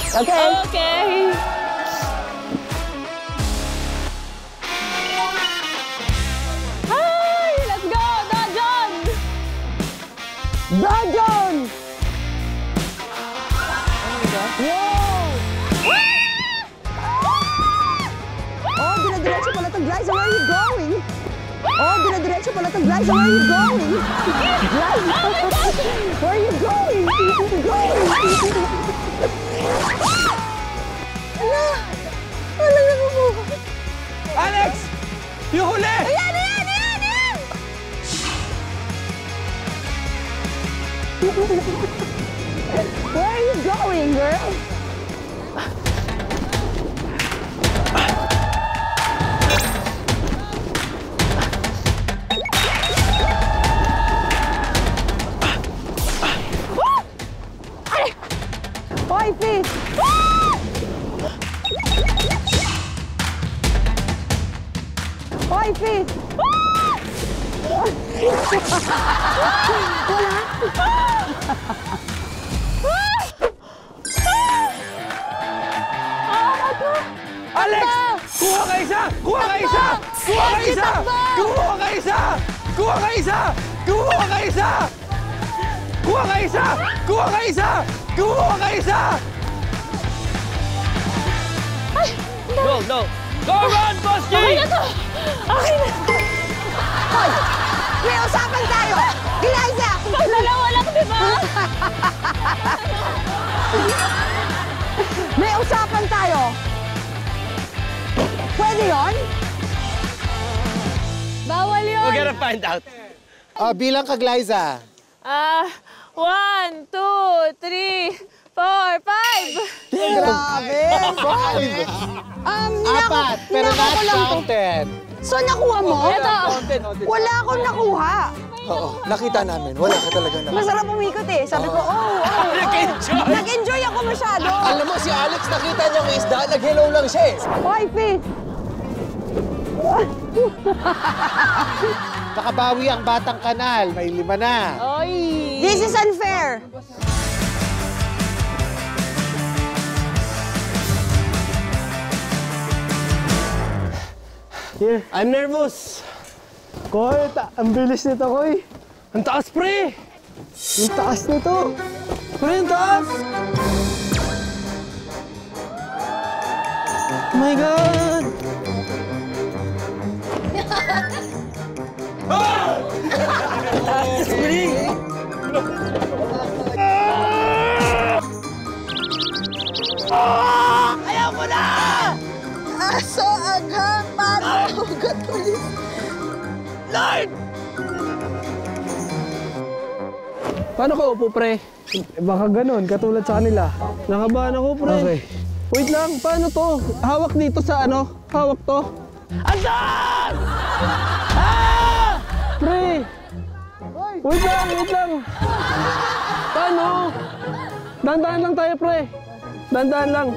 Okay. Okay. Hi! Let's go, Dojon! Dojon! Wow! Oh, dinadiretso pala to, Glyza. Where are you going? Oh, dinadiretso pala to, Glyza. Where are you going? Glyza! Where are you going? Where are you going? Wala na mo. Alex! Yung huli! Ayan, ayan, ayan, ayan! Where are you going, girl? Hoy, fish! Hoy, fish! Alex! Kuha ka isa! Kuha ka isa! Kuha ka isa! Kuha ka isa! Kuha ka isa! Kuha ka isa! Kuha ka isa! Kuha ka isa! Kuha ka isa! Go, go! Go run, Boski! Okay na to! Okay na! Hoy! May usapan tayo! Glyza! Pag dalawa lang, di ba? May usapan tayo! Pwede yun? Bawal yun! We're gonna find out. Bilang ka, Glyza. 1, 2, 3, 4, 5! Grabe! Apat, pero not counted. So, nakuha mo? Ito! Wala akong nakuha. Oo, nakita namin. Wala ka talaga naman. Masarap umikot eh. Sabi ko, Nag-enjoy! Nag-enjoy ako masyado. Alam mo, si Alex nakita niya may isda, nag-hello lang siya eh. Hoy, fish! Nakabawi ang Batang Kanal, may 5 na. Oy! This is unfair. Yeah, I'm nervous. Koy, ang bilis nito, Koy. Ang taas, pre! Yung taas nito. Pre, ang taas! Oh my God! Taas, pre! Ayaw mo na! Aso aghang manugat ulit. Lord! Paano ka upo, pre? Baka ganun, katulad sa kanila. Nakabahan ako, pre. Okay. Wait lang, paano to? Hawak dito sa ano? Hawak to? Andan! Ah! Pre! Wait lang! Paano? Dandan lang tayo, pre. Dandan lang.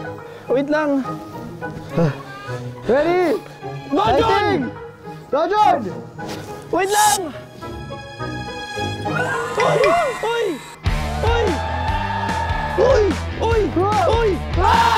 Wait lang. Ready? Dojon! Fighting! Dojon! Wait lang! Uy! Uy! Uy! Uy! Uy! Ah!